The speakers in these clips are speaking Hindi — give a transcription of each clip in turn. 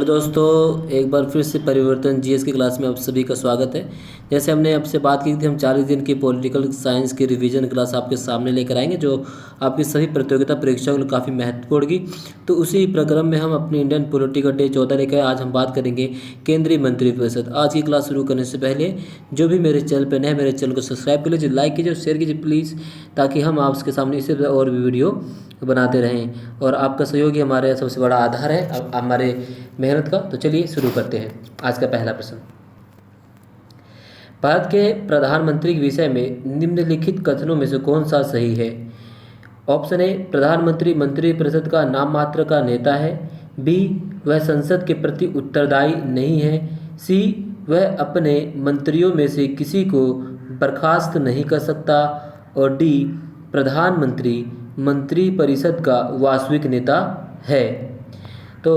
हेलो दोस्तों, एक बार फिर से परिवर्तन जीएस की क्लास में आप सभी का स्वागत है। जैसे हमने आपसे बात की थी, हम 40 दिन की पॉलिटिकल साइंस की रिवीजन क्लास आपके सामने लेकर आएंगे जो आपकी सभी प्रतियोगिता परीक्षाओं के लिए काफ़ी महत्वपूर्ण होगी। तो उसी प्रक्रम में हम अपनी इंडियन पॉलिटिकल डे 14 लेकर आए। आज हम बात करेंगे केंद्रीय मंत्रिपरिषद। आज की क्लास शुरू करने से पहले जो भी मेरे चैनल पर नए, मेरे चैनल को सब्सक्राइब कर लीजिए, लाइक कीजिए और शेयर कीजिए प्लीज़, ताकि हम आपके सामने इससे और भी वीडियो बनाते रहें। और आपका सहयोग ही हमारे सबसे बड़ा आधार है हमारे मेहनत का। तो चलिए शुरू करते हैं। आज का पहला प्रश्न, भारत के प्रधानमंत्री के विषय में निम्नलिखित कथनों में से कौन सा सही है? ऑप्शन ए, प्रधानमंत्री मंत्रिपरिषद का नाम मात्र का नेता है। बी, वह संसद के प्रति उत्तरदायी नहीं है। सी, वह अपने मंत्रियों में से किसी को बर्खास्त नहीं कर सकता। और डी, प्रधानमंत्री मंत्रिपरिषद का वास्तविक नेता है। तो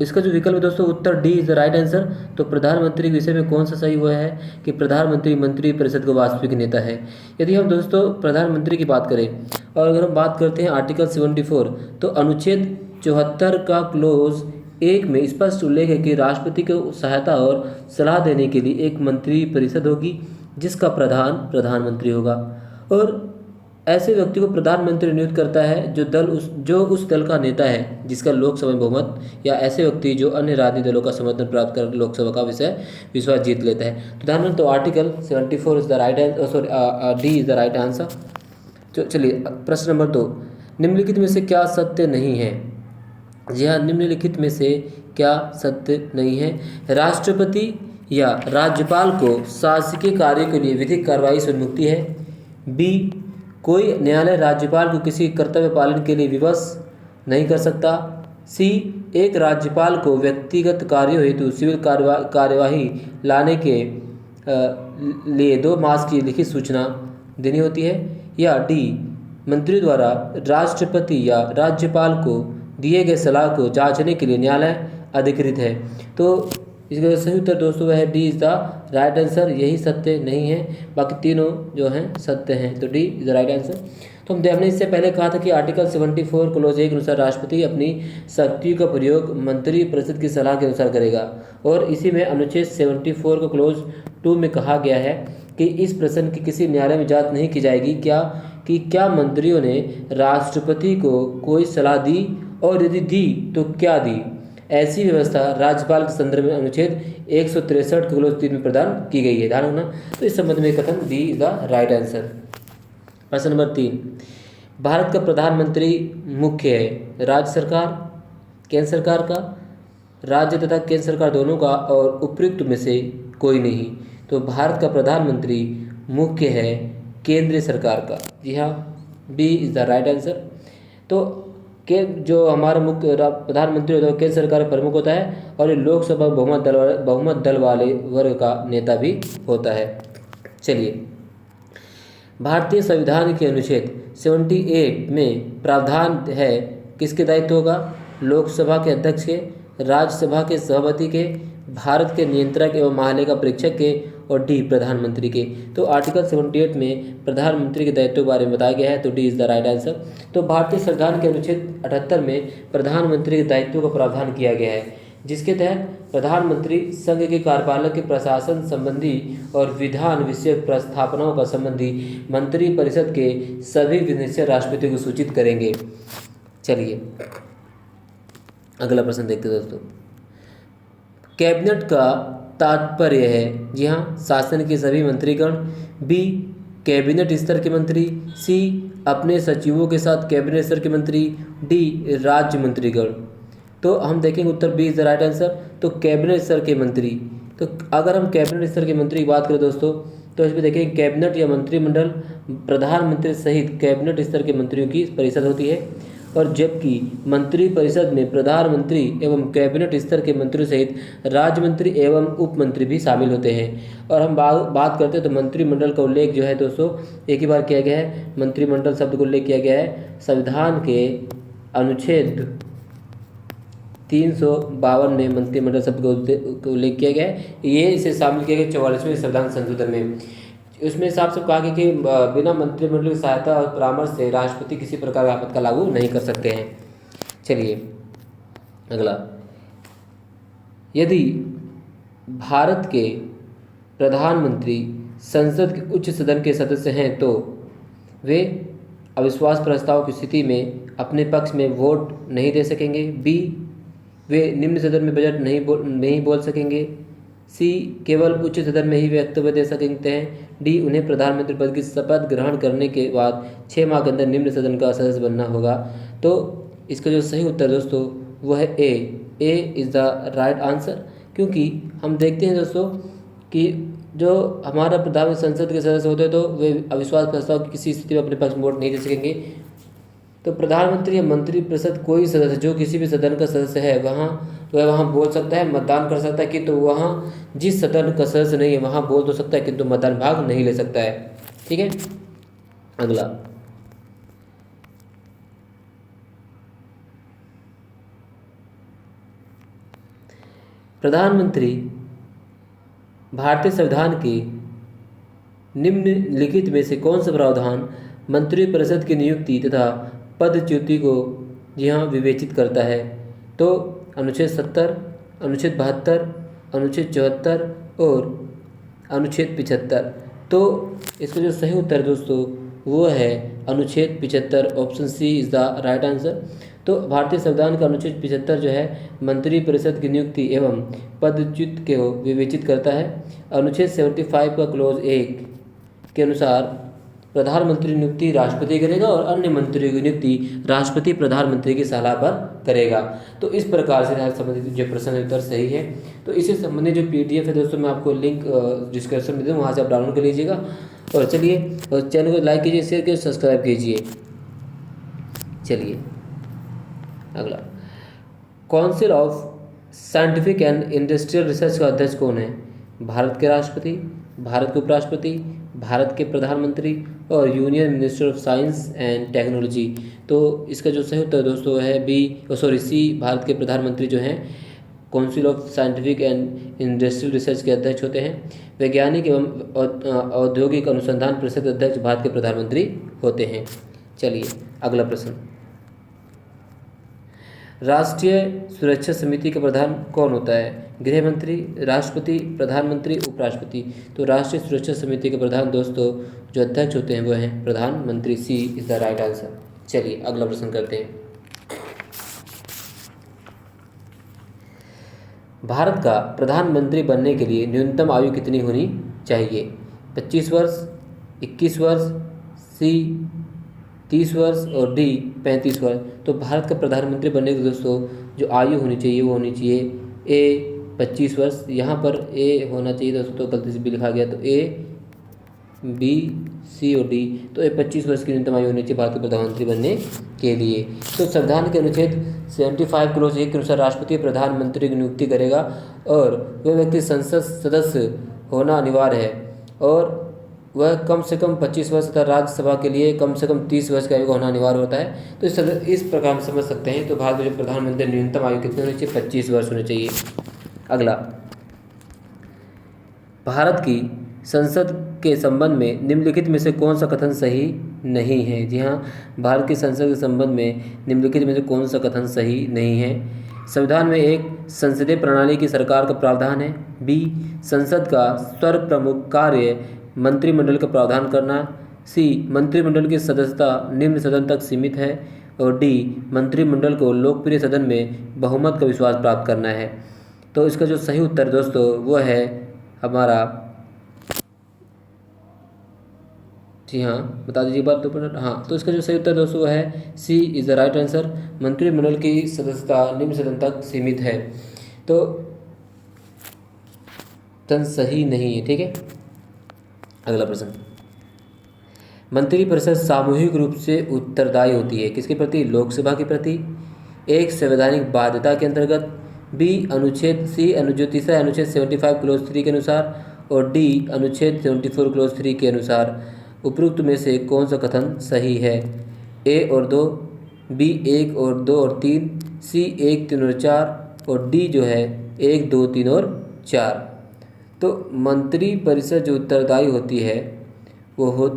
इसका जो विकल्प है दोस्तों, उत्तर D is the right answer. तो प्रधानमंत्री के विषय में कौन सा सही हुआ है कि प्रधानमंत्री मंत्रिपरिषद का वास्तविक नेता है। यदि हम दोस्तों प्रधानमंत्री की बात करें और अगर हम बात करते हैं आर्टिकल 74, तो अनुच्छेद 74 का क्लोज 1 में स्पष्ट उल्लेख है कि राष्ट्रपति को सहायता और सलाह देने के लिए एक मंत्रिपरिषद होगी जिसका प्रधान प्रधानमंत्री होगा। और ऐसे व्यक्ति को प्रधानमंत्री नियुक्त करता है जो उस दल का नेता है जिसका लोकसभा में बहुमत, या ऐसे व्यक्ति जो अन्य राजनीतिक दलों का समर्थन प्राप्त कर लोकसभा का विश्वास जीत लेता है। तो ध्यान रखें, तो article 74 is the right answer, sorry D is the right answer. तो चलिए प्रश्न नंबर 2, निम्नलिखित में से क्या सत्य नहीं है? जी हाँ, निम्नलिखित में से क्या सत्य नहीं है? राष्ट्रपति या राज्यपाल को शासकीय कार्य के लिए विधिक कार्रवाई से मुक्ति है। बी, कोई न्यायालय राज्यपाल को किसी कर्तव्य पालन के लिए विवश नहीं कर सकता। सी, एक राज्यपाल को व्यक्तिगत कार्यों हेतु सिविल कार्यवाही लाने के लिए 2 मास की लिखित सूचना देनी होती है। या डी, मंत्री द्वारा राष्ट्रपति या राज्यपाल को दिए गए सलाह को जांचने के लिए न्यायालय अधिकृत है। तो इसका सही उत्तर दोस्तों वह D is the right answer. यही सत्य नहीं है, बाकी तीनों जो हैं सत्य हैं। तो D is the right answer. तो हमने इससे पहले कहा था कि आर्टिकल 74 क्लोज 1 के अनुसार राष्ट्रपति अपनी शक्तियों का प्रयोग मंत्रिपरिषद की सलाह के अनुसार करेगा। और इसी में अनुच्छेद 74 को क्लोज 2 में कहा गया है कि इस प्रश्न की किसी न्यायालय में जांच नहीं की जाएगी क्या मंत्रियों ने राष्ट्रपति को कोई सलाह दी, और यदि दी तो क्या दी। ऐसी व्यवस्था राज्यपाल के संदर्भ में अनुच्छेद 163 क्लोज 3 में प्रदान की गई है। ध्यान रखना। तो इस संबंध में कथन D is the right answer. प्रश्न नंबर 3, भारत का प्रधानमंत्री मुख्य है राज्य सरकार, केंद्र सरकार का, राज्य तथा केंद्र सरकार दोनों का, और उपयुक्त में से कोई नहीं। तो भारत का प्रधानमंत्री मुख्य है केंद्रीय सरकार का। जी हाँ, B is the right answer. तो के जो हमारा मुख्य प्रधानमंत्री होता है केंद्र सरकार का प्रमुख होता है, और ये लोकसभा बहुमत दल वाले वर्ग का नेता भी होता है। चलिए, भारतीय संविधान के अनुच्छेद 78 में प्रावधान है किसके दायित्व होगा? लोकसभा के अध्यक्ष के, राज्यसभा के सभापति के, भारत के नियंत्रक एवं महालेखा परीक्षक के, और डी प्रधानमंत्री के। तो आर्टिकल 78 में प्रधानमंत्री के दायित्व के बारे में बताया गया है। तो D is the right answer. तो भारतीय संविधान के अनुच्छेद 78 में प्रधानमंत्री के दायित्व का प्रावधान किया गया है, जिसके तहत प्रधानमंत्री संघ के कार्यपालक के प्रशासन संबंधी और विधान विषयक प्रस्थापनाओं का संबंधी मंत्रिपरिषद के सभी विनिश्चय राष्ट्रपति को सूचित करेंगे। चलिए अगला प्रश्न देखते हैं दोस्तों। कैबिनेट का तात्पर्य है, जी हाँ, शासन के सभी मंत्रीगण। बी, कैबिनेट स्तर के मंत्री। सी, अपने सचिवों के साथ कैबिनेट स्तर के मंत्री। डी, राज्य मंत्रीगण। तो हम देखेंगे उत्तर B is the right answer. तो कैबिनेट स्तर के मंत्री। तो अगर हम कैबिनेट स्तर के मंत्री की बात करें दोस्तों, तो इसमें देखेंगे कैबिनेट या मंत्रिमंडल प्रधानमंत्री सहित कैबिनेट स्तर के मंत्रियों की परिषद होती है, और जबकि मंत्रिपरिषद में प्रधानमंत्री एवं कैबिनेट स्तर के मंत्रियों सहित राज्य मंत्री एवं उप मंत्री भी शामिल होते हैं। और हम बात करते हैं तो मंत्रिमंडल का उल्लेख जो है दोस्तों एक ही बार किया गया है। मंत्रिमंडल शब्द को उल्लेख किया गया है संविधान के अनुच्छेद 352 में मंत्रिमंडल शब्द का उल्लेख किया गया है। ये इसे शामिल किया गया 44वें संविधान संशोधन में। उसमें साफ साफ कहा गया कि बिना मंत्रिमंडल की सहायता और परामर्श से राष्ट्रपति किसी प्रकार का आपत्ति लागू नहीं कर सकते हैं। चलिए अगला, यदि भारत के प्रधानमंत्री संसद के उच्च सदन के सदस्य हैं तो वे अविश्वास प्रस्ताव की स्थिति में अपने पक्ष में वोट नहीं दे सकेंगे। बी, वे निम्न सदन में बजट नहीं बोल सकेंगे। सी, केवल उच्च सदन में ही वक्तव्य दे सकते हैं। डी, उन्हें प्रधानमंत्री पद की शपथ ग्रहण करने के बाद 6 माह के अंदर निम्न सदन का सदस्य बनना होगा। तो इसका जो सही उत्तर दोस्तों वो है A is the right answer. क्योंकि हम देखते हैं दोस्तों कि जो हमारा प्रधानमंत्री संसद के सदस्य होते हैं तो वे अविश्वास प्रस्ताव की किसी स्थिति में अपने पक्ष में वोट नहीं दे सकेंगे। तो प्रधानमंत्री या मंत्रिपरिषद कोई सदस्य जो किसी भी सदन का सदस्य है वह वहाँ बोल सकता है, मतदान कर सकता है, किंतु वहाँ जिस सदन का सदस्य नहीं है वहाँ बोल तो सकता है किंतु मतदान भाग नहीं ले सकता है। ठीक है, अगला प्रधानमंत्री भारतीय संविधान के निम्नलिखित में से कौन सा प्रावधान मंत्रिपरिषद की नियुक्ति तथा पदच्युति को विवेचित करता है? तो अनुच्छेद 70, अनुच्छेद 72, अनुच्छेद 74 और अनुच्छेद 75। तो इसका जो सही उत्तर दोस्तों वो है अनुच्छेद 75। Option C is the right answer. तो भारतीय संविधान का अनुच्छेद 75 जो है मंत्रिपरिषद की नियुक्ति एवं पदच्युत को विवेचित करता है। अनुच्छेद 75 का क्लोज 1 के अनुसार प्रधानमंत्री नियुक्ति राष्ट्रपति करेगा और अन्य मंत्रियों की नियुक्ति राष्ट्रपति प्रधानमंत्री की सलाह पर करेगा। तो इस प्रकार से संबंधित जो प्रश्न उत्तर सही है। तो इससे संबंधित जो PDF है दोस्तों मैं आपको लिंक डिस्क्रिप्शन में दूँ, वहाँ से आप डाउनलोड कर लीजिएगा। और चलिए चैनल को लाइक कीजिए, शेयर कीजिए, सब्सक्राइब कीजिए। चलिए अगला, council of scientific and industrial research का अध्यक्ष कौन है? भारत के राष्ट्रपति, भारत के उपराष्ट्रपति, भारत के प्रधानमंत्री और union minister of science and technology. तो इसका जो सही उत्तर दोस्तों है सी, भारत के प्रधानमंत्री जो हैं council of scientific and industrial research के अध्यक्ष होते हैं। वैज्ञानिक एवं औद्योगिक अनुसंधान परिषद अध्यक्ष भारत के प्रधानमंत्री होते हैं। चलिए अगला प्रश्न, राष्ट्रीय सुरक्षा समिति का प्रधान कौन होता है? गृह मंत्री, राष्ट्रपति, प्रधानमंत्री, उपराष्ट्रपति। तो राष्ट्रीय सुरक्षा समिति के प्रधान दोस्तों जो अध्यक्ष होते हैं वो हैं प्रधानमंत्री। सी इज द राइट आंसर। चलिए अगला प्रश्न करते हैं। भारत का प्रधानमंत्री बनने के लिए न्यूनतम आयु कितनी होनी चाहिए? 25 वर्ष, 21 वर्ष, सी 30 वर्ष और डी 35 वर्ष। तो भारत का प्रधानमंत्री बनने के दोस्तों जो आयु होनी चाहिए वो होनी चाहिए ए 25 वर्ष। यहाँ पर ए होना चाहिए दोस्तों, तो गलती से भी लिखा गया, तो ए, बी, सी और डी। तो ये 25 वर्ष की न्यूनतम आयु होनी चाहिए भारत के प्रधानमंत्री बनने के लिए। तो संविधान के अनुच्छेद 75 क्लोज 1 के अनुसार राष्ट्रपति प्रधानमंत्री की नियुक्ति करेगा और वह व्यक्ति संसद सदस्य होना अनिवार्य है और वह कम से कम 25 वर्ष तथा राज्यसभा के लिए कम से कम 30 वर्ष का आयु होना अनिवार्य होता है। तो इस प्रकार हम समझ सकते हैं। तो भारत में प्रधानमंत्री न्यूनतम आयु कितनी होनी चाहिए? 25 वर्ष होनी चाहिए। अगला, भारत की संसद के संबंध में निम्नलिखित में से कौन सा कथन सही नहीं है? जी हाँ, भारत की संसद के संबंध में निम्नलिखित में से कौन सा कथन सही नहीं है? संविधान में एक संसदीय प्रणाली की सरकार का प्रावधान है। बी, संसद का सर्वप्रमुख कार्य मंत्रिमंडल का प्रावधान करना। सी, मंत्रिमंडल की सदस्यता निम्न सदन तक सीमित है और डी, मंत्रिमंडल को लोकप्रिय सदन में बहुमत का विश्वास प्राप्त करना है। तो इसका जो सही उत्तर दोस्तों वो है हमारा, जी हाँ बता दीजिए बात तो हाँ, तो इसका जो सही उत्तर दोस्तों वो है सी इज़ द राइट आंसर। मंत्रिमंडल की सदस्यता निम्न सदन तक सीमित है। तो सही नहीं है। ठीक है, अगला प्रश्न, मंत्रिपरिषद सामूहिक रूप से उत्तरदायी होती है किसके प्रति? लोकसभा के प्रति, एक संवैधानिक बाध्यता के अंतर्गत, बी तीसरा अनुच्छेद 75 क्लोज 3 के अनुसार और डी अनुच्छेद 74 क्लोज 3 के अनुसार। उपरोक्त में से कौन सा कथन सही है? ए और 2, बी 1 और 2 और 3, सी 1, 3 और 4 और डी जो है 1, 2, 3 और 4। तो मंत्रिपरिषद जो उत्तरदायी होती है वो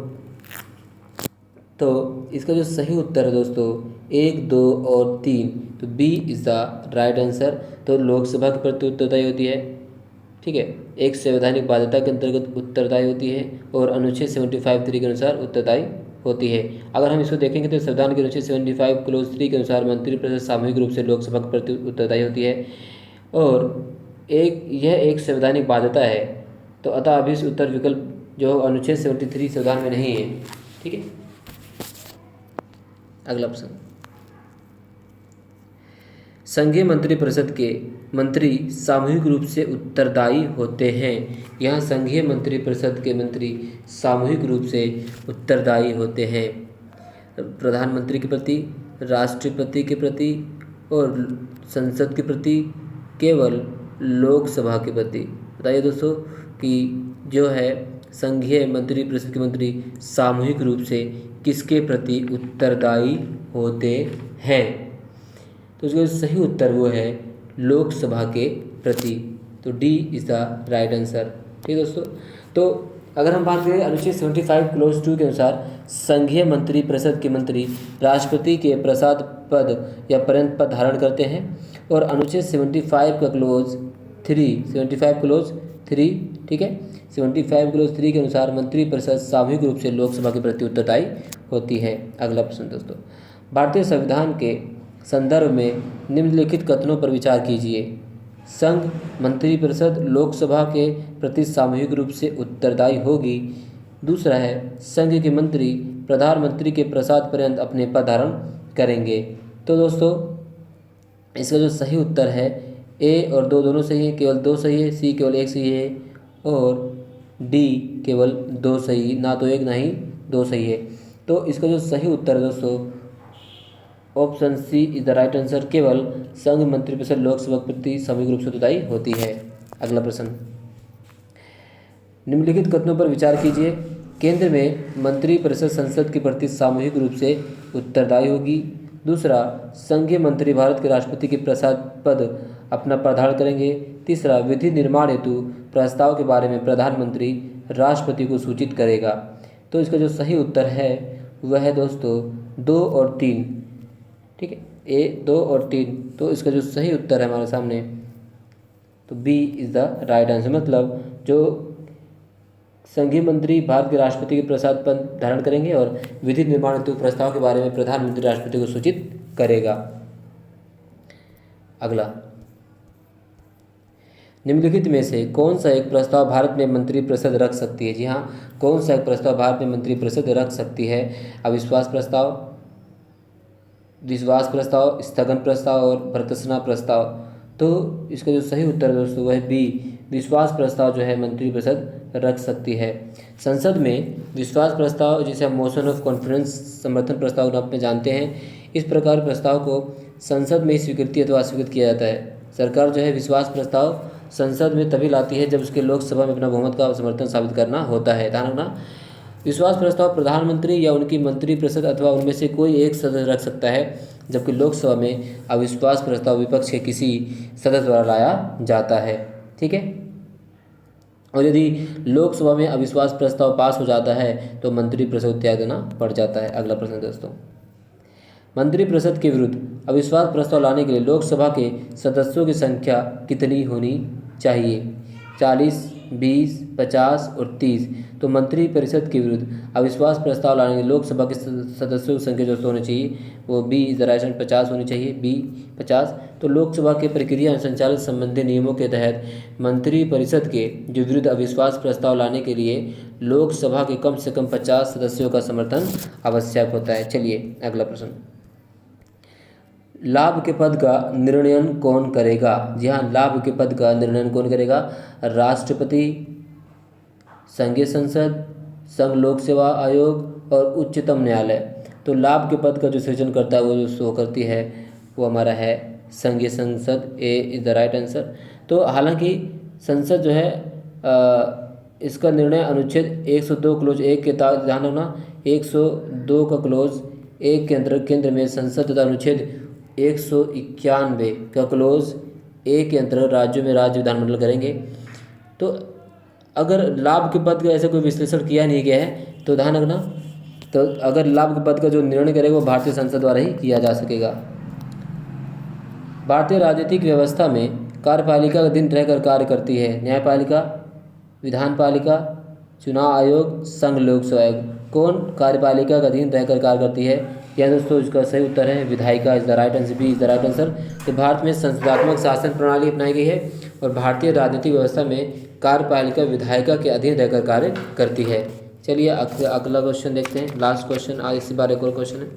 तो इसका जो सही उत्तर है दोस्तों 1, 2 और 3, तो B is the right answer. तो लोकसभा के प्रति उत्तरदायी होती है, ठीक है, एक संवैधानिक बाध्यता के अंतर्गत उत्तरदायी होती है और अनुच्छेद 75(3) के अनुसार उत्तरदायी होती है। अगर हम इसको देखेंगे तो संविधान के अनुच्छेद 75 क्लोज 3 के अनुसार मंत्रिपरिषद सामूहिक रूप से लोकसभा के प्रति उत्तरदायी होती है और यह एक संवैधानिक बाध्यता है। तो अतः अभी इस उत्तर विकल्प जो अनुच्छेद 73 संविधान में नहीं है, ठीक है। अगला प्रश्न, संघीय मंत्रिपरिषद के मंत्री सामूहिक रूप से उत्तरदायी होते हैं। यहाँ संघीय मंत्रिपरिषद के मंत्री सामूहिक रूप से उत्तरदायी होते हैं प्रधानमंत्री के प्रति, राष्ट्रपति के प्रति और संसद के प्रति, केवल लोकसभा के प्रति। बताइए दोस्तों कि जो है संघीय मंत्रिपरिषद के मंत्री सामूहिक रूप से किसके प्रति उत्तरदायी होते हैं। तो इसका सही उत्तर वो है लोकसभा के प्रति। तो D is the right answer, ठीक है दोस्तों। तो अगर हम बात करें अनुच्छेद 75 क्लोज 2 के अनुसार संघीय मंत्रिपरिषद के मंत्री राष्ट्रपति के प्रसाद पद या पर्यंत पद धारण करते हैं और अनुच्छेद 75 का क्लोज 3, 75 क्लोज 3, ठीक है, 75 क्लोज 3 के अनुसार मंत्रिपरिषद सामूहिक रूप से लोकसभा के प्रति उत्तरदायी होती है। अगला प्रश्न दोस्तों, भारतीय संविधान के संदर्भ में निम्नलिखित कथनों पर विचार कीजिए। संघ मंत्रिपरिषद लोकसभा के प्रति सामूहिक रूप से उत्तरदायी होगी। दूसरा है संघ के मंत्री प्रधानमंत्री के प्रसाद पर्यंत अपने पद धारण करेंगे। तो दोस्तों इसका जो सही उत्तर है ए और दो दोनों सही है, केवल 2 सही है, सी केवल 1 सही है और डी केवल 2 सही, ना तो 1 ना ही 2 सही है। तो इसका जो सही उत्तर है दोस्तों option C is the right answer, केवल संघ मंत्रिपरिषद लोकसभा के प्रति सामूहिक रूप से उत्तरदायी होती है। अगला प्रश्न, निम्नलिखित कथनों पर विचार कीजिए। केंद्र में मंत्रिपरिषद संसद के प्रति सामूहिक रूप से उत्तरदायी होगी। दूसरा, संघीय मंत्री भारत के राष्ट्रपति के प्रसाद पद अपना प्रधारण करेंगे। तीसरा, विधि निर्माण हेतु प्रस्ताव के बारे में प्रधानमंत्री राष्ट्रपति को सूचित करेगा। तो इसका जो सही उत्तर है वह है दोस्तों 2 और 3, ठीक है, ए 2 और 3। तो इसका जो सही उत्तर है हमारे सामने तो B is the right answer, मतलब जो संघीय मंत्री भारत के राष्ट्रपति के प्रसाद पद धारण करेंगे और विधि निर्माण हेतु प्रस्ताव के बारे में प्रधानमंत्री राष्ट्रपति को सूचित करेगा। अगला, निम्नलिखित में से कौन सा एक प्रस्ताव भारत में मंत्रिपरिषद रख सकती है। जी हाँ, कौन सा एक प्रस्ताव भारत में मंत्रिपरिषद रख सकती है। अविश्वास प्रस्ताव, विश्वास प्रस्ताव, स्थगन प्रस्ताव और भर्त्सना प्रस्ताव। तो इसका जो सही उत्तर है दोस्तों वह बी, विश्वास प्रस्ताव जो है मंत्रिपरिषद रख सकती है। संसद में विश्वास प्रस्ताव, जिसे हम मोशन ऑफ कॉन्फिडेंस समर्थन प्रस्ताव के नाम में जानते हैं, इस प्रकार प्रस्ताव को संसद में स्वीकृति अथवा अस्वीकृत किया जाता है। सरकार जो है विश्वास प्रस्ताव संसद में तभी लाती है जब उसके लोकसभा में अपना बहुमत का समर्थन साबित करना होता है। ध्यान रखना, विश्वास प्रस्ताव प्रधानमंत्री या उनकी मंत्रिपरिषद अथवा उनमें से कोई एक सदस्य रख सकता है, जबकि लोकसभा में अविश्वास प्रस्ताव विपक्ष के किसी सदस्य द्वारा लाया जाता है, ठीक है। और यदि लोकसभा में अविश्वास प्रस्ताव पास हो जाता है तो मंत्रिपरिषद त्याग देना पड़ जाता है। अगला प्रश्न दोस्तों, मंत्रिपरिषद के विरुद्ध अविश्वास प्रस्ताव लाने के लिए लोकसभा के सदस्यों की संख्या कितनी होनी चाहिए। 40, 20, 50 और 30। तो मंत्रिपरिषद के विरुद्ध अविश्वास प्रस्ताव लाने के लिए लोकसभा के सदस्यों की संख्या जो होनी चाहिए वो B is the right answer 50 होनी चाहिए, बी 50। तो लोकसभा के प्रक्रिया संचालन संबंधी नियमों के तहत मंत्रिपरिषद के जो विरुद्ध अविश्वास प्रस्ताव लाने के लिए लोकसभा के कम से कम 50 सदस्यों का समर्थन आवश्यक होता है। चलिए अगला प्रश्न, लाभ के पद का निर्णयन कौन करेगा। जी हाँ, लाभ के पद का निर्णयन कौन करेगा। राष्ट्रपति, संघीय संसद, संघ लोक सेवा आयोग और उच्चतम न्यायालय। तो लाभ के पद का जो सृजन करता है वो जो करती है वो हमारा है संघीय संसद, A is the right answer. तो हालांकि संसद जो है इसका निर्णय अनुच्छेद 102 क्लोज 1 के तहत, ध्यान रखना 102 का क्लोज 1 के अंतर्गत केंद्र में संसद तथा अनुच्छेद 191 का क्लोज 1 के अंतर्गत राज्यों में राज्य विधानमंडल करेंगे। तो अगर लाभ के पद का ऐसा कोई विश्लेषण किया नहीं गया है तो ध्यान रखना तो अगर लाभ के पद का जो निर्णय करेगा वो भारतीय संसद द्वारा ही किया जा सकेगा। भारतीय राजनीतिक व्यवस्था में कार्यपालिका अधीन रहकर कार्य करती है। न्यायपालिका, विधानपालिका, चुनाव आयोग, संघ लोक सेवक। कौन कार्यपालिका का अधीन रहकर कार्य करती है? या दोस्तों इसका सही उत्तर है विधायिका is the right answer, B is the right answer. तो भारत में संसदात्मक शासन प्रणाली अपनाई गई है और भारतीय राजनीतिक व्यवस्था में कार्यपालिका विधायिका के अधीन रहकर कार्य करती है। चलिए अगला क्वेश्चन देखते हैं, लास्ट क्वेश्चन आज इसी बार एक और क्वेश्चन है।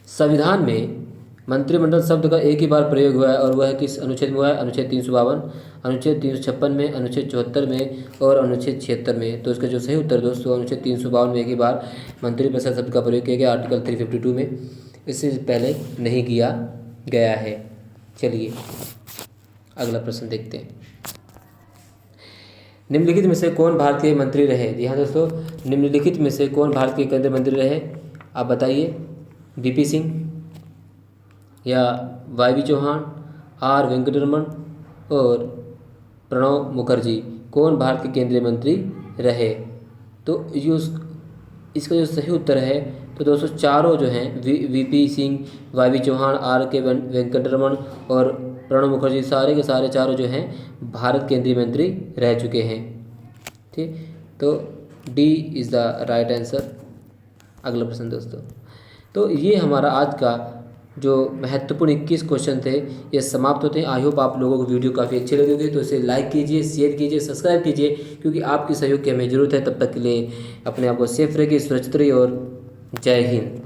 संविधान में मंत्रिमंडल शब्द का एक ही बार प्रयोग हुआ है और वह किस अनुच्छेद में हुआ है? अनुच्छेद 352, अनुच्छेद 356 में, अनुच्छेद 74 में और अनुच्छेद 76 में। तो इसका जो सही उत्तर दोस्तों अनुच्छेद 352 में एक ही बार मंत्रिपरिषद शब्द का प्रयोग किया गया, आर्टिकल 352 में। इससे पहले नहीं किया गया है। चलिए अगला प्रश्न देखते हैं। निम्नलिखित में से कौन भारतीय मंत्री रहे? जी हाँ दोस्तों, निम्नलिखित में से कौन भारत के केंद्रीय मंत्री रहे? आप बताइए। वीपी सिंह या वाई चौहान, आर वेंकटरमण और प्रणब मुखर्जी। कौन भारत के केंद्रीय मंत्री रहे? तो इसका जो सही उत्तर है तो दोस्तों चारों जो हैं VP Singh, Y Chauhan, R K Venkataraman और प्रणब मुखर्जी, सारे के सारे चारों जो हैं भारत केंद्रीय मंत्री रह चुके हैं। ठीक, तो D is the right answer. अगला प्रश्न दोस्तों, तो ये हमारा आज का जो महत्वपूर्ण 21 क्वेश्चन थे ये समाप्त होते हैं। आई होप आप लोगों को वीडियो काफ़ी अच्छी लगी होगी। तो इसे लाइक कीजिए, शेयर कीजिए, सब्सक्राइब कीजिए, क्योंकि आपकी सहयोग की हमें ज़रूरत है। तब तक के लिए अपने आप को सेफ रखिए, सुरक्षित रहिए और जय हिंद।